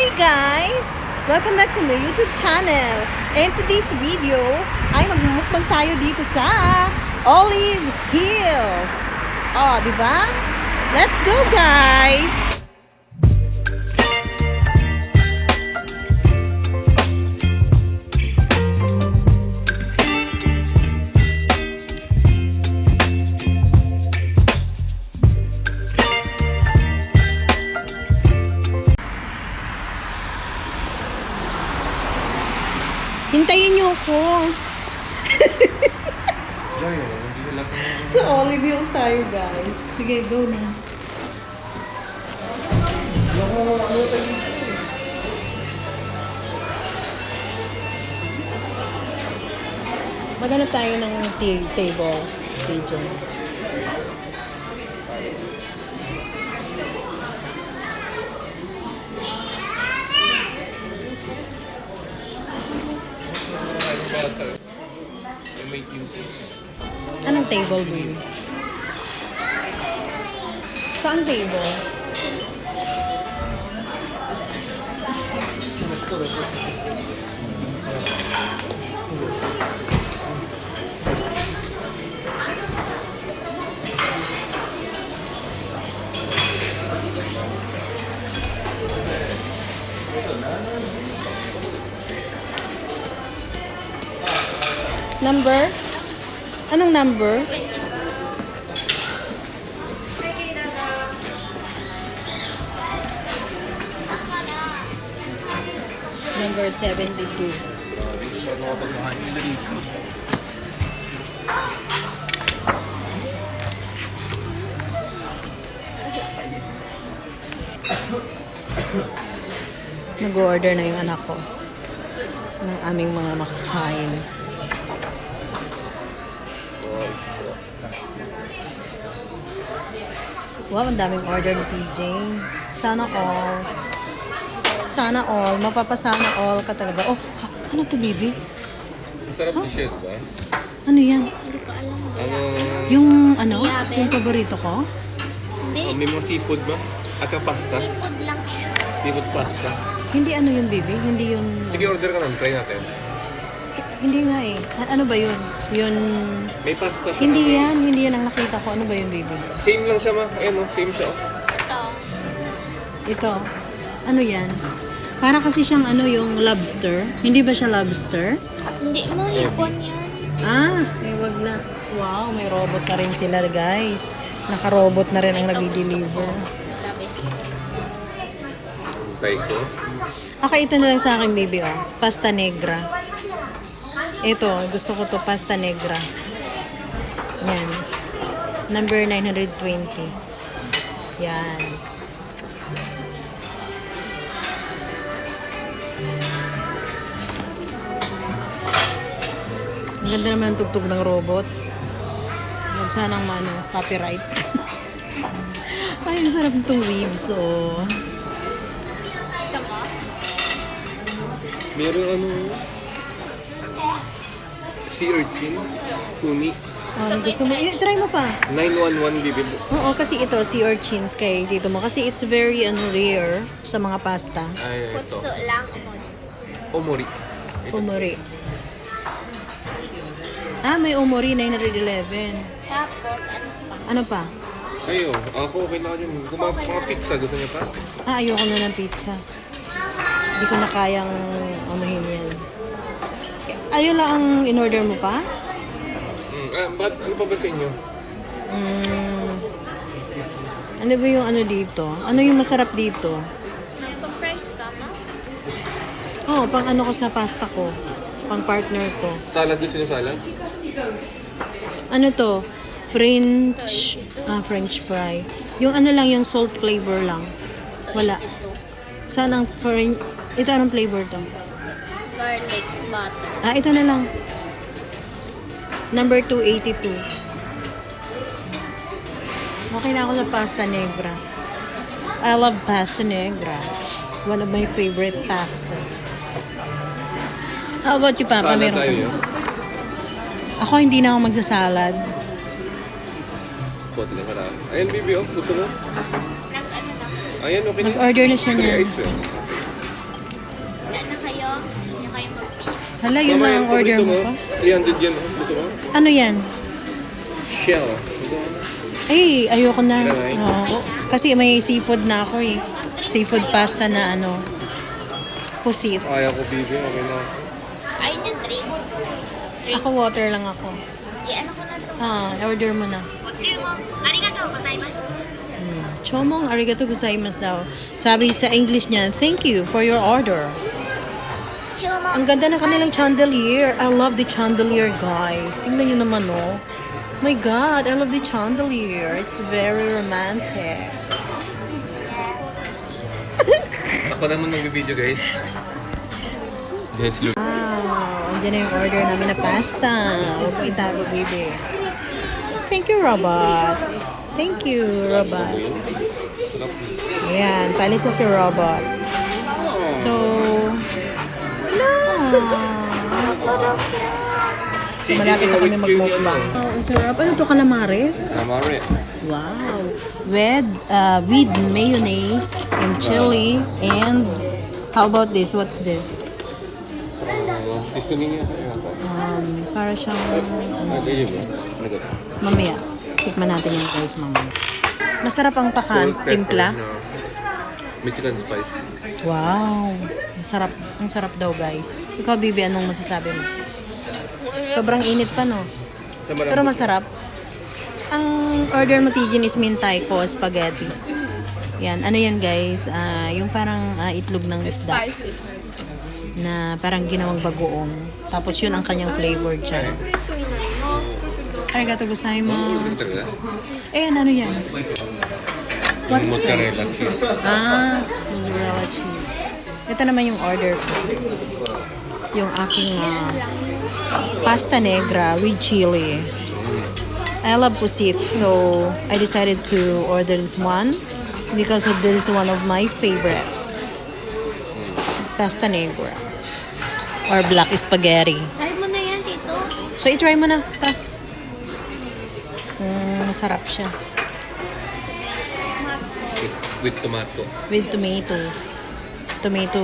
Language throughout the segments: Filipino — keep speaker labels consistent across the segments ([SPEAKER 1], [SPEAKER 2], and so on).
[SPEAKER 1] Hey guys! Welcome back to my YouTube channel. And today's video ay magmumukbang tayo dito sa Olive Hills. Oh, di ba? Let's go guys! Hintayin niyo ako. Sa Olive Hills tayo, guys. Sige, go na. Maghanap tayo ng table. Pigeon. Anong table mo yun? Saan table? Number? Anong number? Number 72. Nag-order na yung anak ko ng aming mga makakain. Wow, ang daming order ni TJ. Sana all. Sana all. Mapapasana all ka talaga. Oh, ano to, baby?
[SPEAKER 2] Masarap ni Shed ba?
[SPEAKER 1] Ano yan?
[SPEAKER 3] Hindi ko alam.
[SPEAKER 1] Yung ano? Yung paborito ko?
[SPEAKER 3] Hindi.
[SPEAKER 2] May mga seafood ba? At saka pasta?
[SPEAKER 3] Seafood lang siya.
[SPEAKER 2] Seafood pasta.
[SPEAKER 1] Hindi ano yun, baby? Hindi yun...
[SPEAKER 2] Sige, order ka lang. Try natin.
[SPEAKER 1] Hindi nga eh. Ano ba yun? Yun...
[SPEAKER 2] May pasta siya.
[SPEAKER 1] Hindi yan. Hindi yan ang nakita ko. Ano ba yun, baby?
[SPEAKER 2] Same lang siya ma. Ayan o, same siya.
[SPEAKER 3] Ito.
[SPEAKER 1] Ito. Ano yan? Para kasi siyang ano yung lobster. Hindi ba siya lobster?
[SPEAKER 3] Hindi mo hipon yan.
[SPEAKER 1] Ah, wag na. Wow, may robot na rin sila, guys. Naka-robot na rin ang nag-deliver.
[SPEAKER 3] Labis.
[SPEAKER 2] Try ko.
[SPEAKER 1] Okay, ito na lang sa akin, baby, oh. Pasta negra. Ito, gusto ko to pasta negra. Yan. Number 920. Yan. Ang ganda naman ang tugtog ng robot. Huwag sanang copyright. Ay, ang sarap itong ribs, oh.
[SPEAKER 3] Gusto mo?
[SPEAKER 2] Meron ano? Sea urchin. Uni.
[SPEAKER 1] Gusto mo? Try mo pa.
[SPEAKER 2] 911 bibib.
[SPEAKER 1] Oo, kasi ito, sea urchins kay dito mo. Kasi it's very rare sa mga pasta.
[SPEAKER 2] Ay, ito.
[SPEAKER 3] Putso lang.
[SPEAKER 2] Omori.
[SPEAKER 1] Omori. Ah, may omori 911.
[SPEAKER 3] Tapos, ano pa?
[SPEAKER 1] Ano pa?
[SPEAKER 2] Kayo, ako okay na ako dyan. Kung mga pizza, gusto niya pa?
[SPEAKER 1] Ah, ayoko na ng pizza. Hindi ko na kayang amuhin yan. Ayun lang ang in-order mo pa?
[SPEAKER 2] Ano pa ba sa inyo?
[SPEAKER 1] Ano ba yung ano dito? Ano yung masarap dito?
[SPEAKER 3] Nagpa-fries ka mo?
[SPEAKER 1] Oh, pang ano ko sa pasta ko. Pang partner ko.
[SPEAKER 2] Salad, gusto niyo salad?
[SPEAKER 1] Ano to? French fry. Yung ano lang, yung salt flavor lang. Wala. Saan ang ito anong flavor to?
[SPEAKER 3] Garlic butter.
[SPEAKER 1] Ah, ito na lang. Number 282. Okay na ako sa pasta negra. I love pasta negra. One of my favorite pasta. How about you, Papa?
[SPEAKER 2] Salad
[SPEAKER 1] Meron
[SPEAKER 2] tayo
[SPEAKER 1] ka?
[SPEAKER 2] yun.
[SPEAKER 1] Ako hindi na ako magsasalad.
[SPEAKER 2] Pot na karami. Ayan, Bibi, oh. Gusto mo?
[SPEAKER 3] Nag-ano lang.
[SPEAKER 2] Ayan, okay na.
[SPEAKER 1] Nag-order na siya
[SPEAKER 2] May
[SPEAKER 1] niyan.
[SPEAKER 2] ice, eh.
[SPEAKER 3] na kayo. Hindi kayo mag-pizza.
[SPEAKER 1] Hala, yun lang ang order mo pa.
[SPEAKER 2] 300 yan. Gusto mo?
[SPEAKER 1] Ano yan?
[SPEAKER 2] Shell. Gusto mo?
[SPEAKER 1] Ay, ayoko na.
[SPEAKER 2] Alright.
[SPEAKER 1] Oo. Kasi may seafood na ako eh. Seafood pasta na ano. Pusit.
[SPEAKER 2] Ayaw ko, baby. Okay na.
[SPEAKER 3] Ayun yung drinks.
[SPEAKER 1] Ako water lang ako.
[SPEAKER 3] Ano ko na to?
[SPEAKER 1] Order mo na. Chomong arigato gozaimasu daw. Sabi sa English niya, thank you for your order.
[SPEAKER 3] Chumo.
[SPEAKER 1] Ang ganda ng kanilang chandelier. I love the chandelier, guys. Tingnan nyo naman, oh. My God, I love the chandelier. It's very romantic.
[SPEAKER 2] Ako naman mag-video, guys. Yes, look.
[SPEAKER 1] Wow, andyan na yung order namin na pasta. Huwag mo itago, baby. Thank you, Robot. Thank you, Robot. Ayan, palis na si Robot. So, so malapit na kami mag-mukbang. Oh, ang sarap. Ano to, calamares?
[SPEAKER 2] Amare.
[SPEAKER 1] Wow. With mayonnaise and chili and how about this? What's this?
[SPEAKER 2] Gusto niya.
[SPEAKER 1] Para siyang
[SPEAKER 2] Ayun ba? Ano ba?
[SPEAKER 1] mamaya. Tikman natin yung guys mamaya. Masarap ang pakan, timpla.
[SPEAKER 2] Mexican spice.
[SPEAKER 1] Wow. Ang sarap daw guys. Ikaw, Bibi, anong masasabi mo? Sobrang init pa, no? Pero masarap. Ang order mo, Tijin, is mintayko spaghetti. Yan. Ano yan, guys? Yung parang itlog ng isda. Na parang ginawang bagoong. Tapos yun ang kanyang flavor dyan. Arigato gozaimasu. Ano yan? What's that?
[SPEAKER 2] Mozzarella cheese.
[SPEAKER 1] Mozzarella cheese. Ito naman yung order ko. Yung aking pasta negra with chili. I love pusit, so I decided to order this one because this is one of my favorite. Pasta negra. Or black spaghetti.
[SPEAKER 3] Try mo na yan, Tito.
[SPEAKER 1] So, i-try mo na. Tara. Masarap siya.
[SPEAKER 2] With tomato.
[SPEAKER 1] With tomato. Tomato,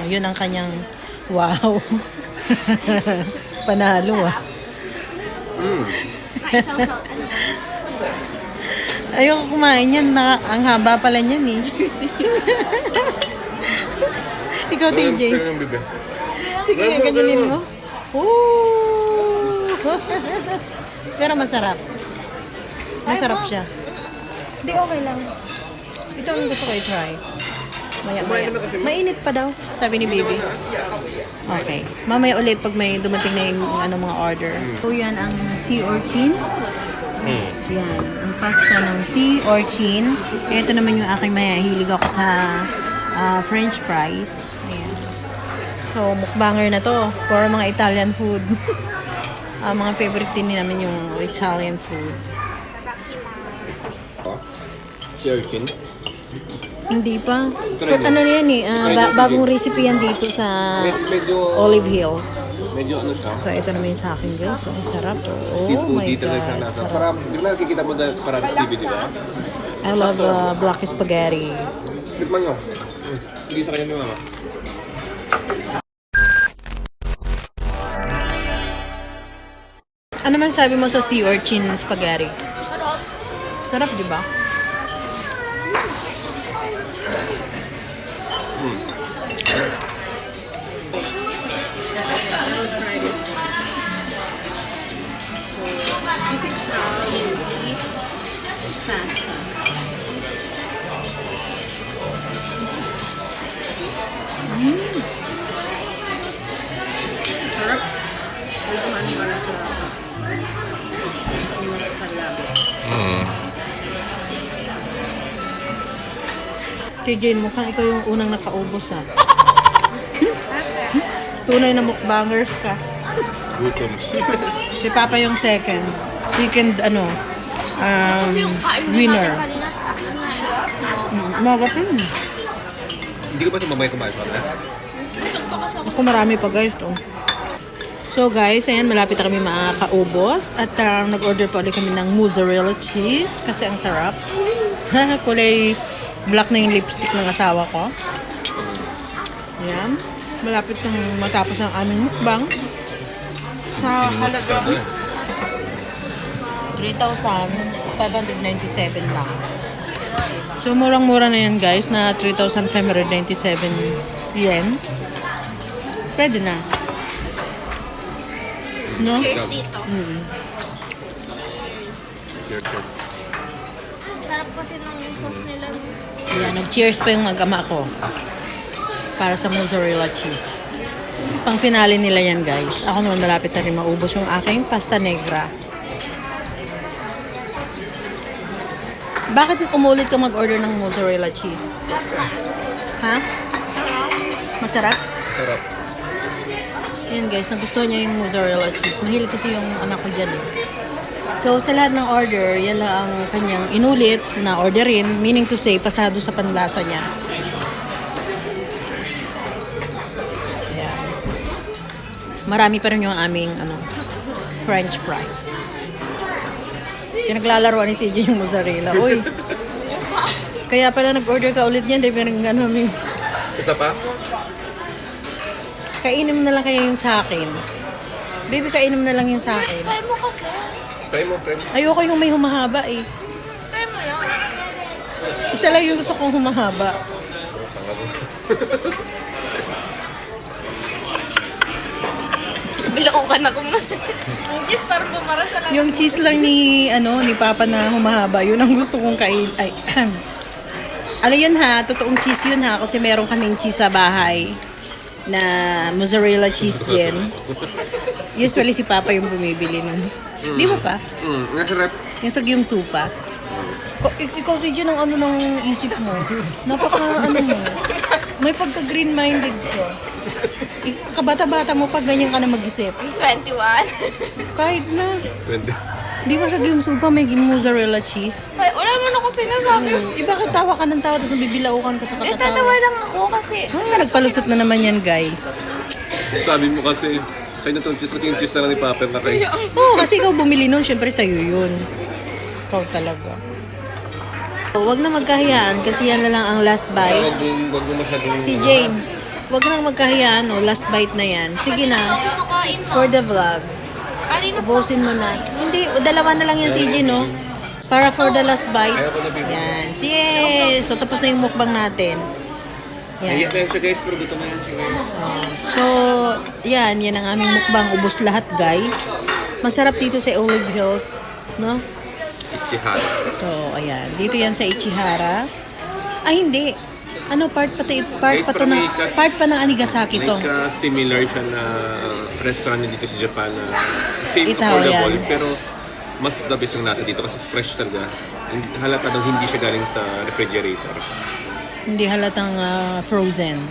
[SPEAKER 1] yun ang kanyang, wow. Panalo
[SPEAKER 3] Isang salt.
[SPEAKER 1] Ayoko kumain yan. Ang haba pala niyan eh. Ikaw, TJ. Sige, ganyanin mo. Ooh. Pero masarap. Masarap siya. Hindi, okay lang. Ito ang gusto ko i-try. Maya. Mainit pa daw, sabi ni Baby. Okay. Mamaya ulit pag may dumating na yung mga order. So, yan ang sea urchin. Yan. Ang pasta ng sea urchin. Ito naman yung aking mahilig ako sa French fries. Ayan. So, mukbanger na to for mga Italian food. Mga favorite din namin yung Italian food.
[SPEAKER 2] Chicken.
[SPEAKER 1] Hindi pa. Ano yan eh, bagong recipe yan dito sa
[SPEAKER 2] Medyo
[SPEAKER 1] Olive Hills.
[SPEAKER 2] Medyo ano siya.
[SPEAKER 1] So, ito naman yung sa akin guys. So, ang sarap. Oh
[SPEAKER 2] Seafood
[SPEAKER 1] my
[SPEAKER 2] dito na siya
[SPEAKER 1] God.
[SPEAKER 2] nasa.
[SPEAKER 1] Sarap.
[SPEAKER 2] Para, di ba nakikita mo dahil para sa TV, di ba?
[SPEAKER 1] I love black spaghetti.
[SPEAKER 2] Tikman nyo. Hindi sa kanya ni mama.
[SPEAKER 1] Ano man sabi mo sa sea urchin spaghetti? Sarap, di ba? This is how you eat pasta. Sarap. Ito maniwala sa TJ, mukhang ikaw yung unang nakaubos ha. Tunay na mukbangers ka.
[SPEAKER 2] Gutom.
[SPEAKER 1] Si Papa yung second. Winner. Magating.
[SPEAKER 2] Hindi ko ba sa mamaya kumain sa kanila?
[SPEAKER 1] Ako marami pa guys to. So guys, ayan, malapit na kami makakaubos. At nag-order pa ulit kami ng mozzarella cheese kasi ang sarap. Kulay black na yung lipstick ng asawa ko. Ayan. Malapit nang matapos ang aming mukbang. Sa halagang 3,597 lang. So, murang-mura na yan guys, na 3,597 yen. Pwede na. No?
[SPEAKER 3] Cheers dito.
[SPEAKER 2] Cheers.
[SPEAKER 3] Sarap kasi ng sauce nila.
[SPEAKER 1] Yan, nag-cheers pa yung mag-ama ko. Para sa mozzarella cheese. Pang finale nila yan guys. Ako naman malapit na rin maubos yung aking pasta negra. Bakit umulit ka mag-order ng mozzarella cheese? Ha? Masarap?
[SPEAKER 2] Sarap.
[SPEAKER 1] Yan guys, nagustuhan niya yung mozzarella cheese. Mahilig kasi yung anak ko dyan eh. So sa lahat ng order, yan lang ang kanyang inulit na orderin. Meaning to say, pasado sa panlasa niya. Ayan. Marami pa rin yung aming French fries. Yung naglalaroan ni CJ yung mozzarella. Uy! Kaya pala nag-order ka ulit niyan. Dahil parang
[SPEAKER 2] Isa pa?
[SPEAKER 1] kainin mo na lang kaya yung sa akin. Baby, kainin mo na lang yung sa akin.
[SPEAKER 3] Try mo kasi.
[SPEAKER 2] Try mo.
[SPEAKER 1] Ayoko yung may humahaba eh.
[SPEAKER 3] Try mo lang.
[SPEAKER 1] Isa lang yung gusto kong humahaba.
[SPEAKER 3] Bilaukan ako nga. Yung cheese parang bumara sa lang.
[SPEAKER 1] Yung cheese lang ni Papa na humahaba, yun ang gusto kong kain. Ay, ano yun ha? Totoong cheese yun ha? Kasi meron kaming cheese sa bahay na mozzarella cheese din. Usually si Papa yung bumibili nun. Di ba pa?
[SPEAKER 2] Nasarap.
[SPEAKER 1] Yung sa Gyumsupa. Ikaw si Jun ang ng isip mo. Napaka mo. May pagka-green-minded ka. Kabata-bata mo pag ganyan ka na mag-isip.
[SPEAKER 3] 21.
[SPEAKER 1] Kahit na.
[SPEAKER 2] Pwede.
[SPEAKER 1] Di ba sa Gyumsupa may mozzarella cheese?
[SPEAKER 3] Ay, wala man ako sinasabi.
[SPEAKER 1] Bakit tawa ka ng tawa tapos nabibilaukan ka sa
[SPEAKER 3] Eh,
[SPEAKER 1] katatawa?
[SPEAKER 3] tatawa lang ako kasi.
[SPEAKER 1] Nagpalusot na naman yan, guys.
[SPEAKER 2] Sabi mo kasi, kayo na itong cheese kasi yung cheese na lang ni Papa yung kakain.
[SPEAKER 1] Oo, kasi ikaw bumili nun, syempre sa'yo yun. Ikaw talaga. Huwag na magkahiyaan kasi yan na lang ang last bite.
[SPEAKER 2] Wag mo masyadong...
[SPEAKER 1] Si Jane, huwag nang magkahiyaan, last bite na yan. Sige na,
[SPEAKER 3] Kumakain mo.
[SPEAKER 1] for the vlog.
[SPEAKER 3] Kanina po.
[SPEAKER 1] Ubusin mo na. Hindi, dalawa na lang yan si Jane, no? Para for the last bite. Yan. Sige. So, tapos na yung mukbang natin.
[SPEAKER 2] Naiyak
[SPEAKER 1] Yan.
[SPEAKER 2] na yan siya guys, pero gusto mo yan siya guys.
[SPEAKER 1] So, yan ang aming mukbang. Ubus lahat, guys. Masarap dito sa Olive Hills, no?
[SPEAKER 2] Ichihara.
[SPEAKER 1] So, ayan. Dito yan sa Ichihara. Ay, hindi. Part pa ng Anigasaki to.
[SPEAKER 2] Similar siya na restaurant dito sa Japan na same
[SPEAKER 1] Italian.
[SPEAKER 2] affordable, pero mas the best yung nasa dito kasi fresh talaga. Halata daw hindi siya galing sa refrigerator.
[SPEAKER 1] Hindi halatang frozen.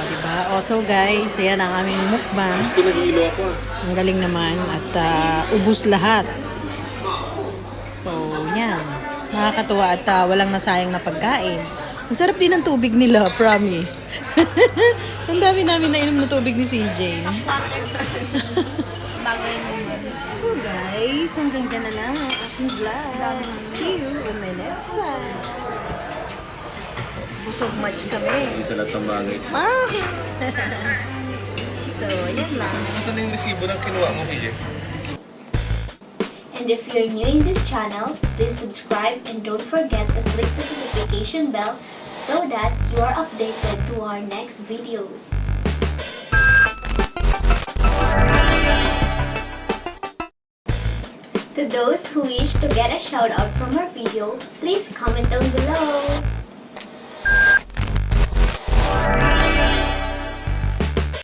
[SPEAKER 1] Diba? Also guys, ayan ang aming mukbang.
[SPEAKER 2] Gusto nahihilo ako
[SPEAKER 1] Ang galing naman at ubus lahat. So, yan. Nakakatuwa at walang nasayang na pagkain. Ang sarap din ng tubig nila, promise. Ang dami namin nainom na tubig ni CJ.
[SPEAKER 3] Bagay naman.
[SPEAKER 1] So guys, hanggang dyan na lang ang aking vlog. See you in my next vlog. Busog much kami.
[SPEAKER 2] Hindi sa lahat ng bangit.
[SPEAKER 1] So, yan lang.
[SPEAKER 2] Nasaan yung resibo ng kinuha mo, CJ?
[SPEAKER 3] And if you're new in this channel, please subscribe and don't forget to click the notification bell so that you are updated to our next videos. To those who wish to get a shout out from our video, please comment down below.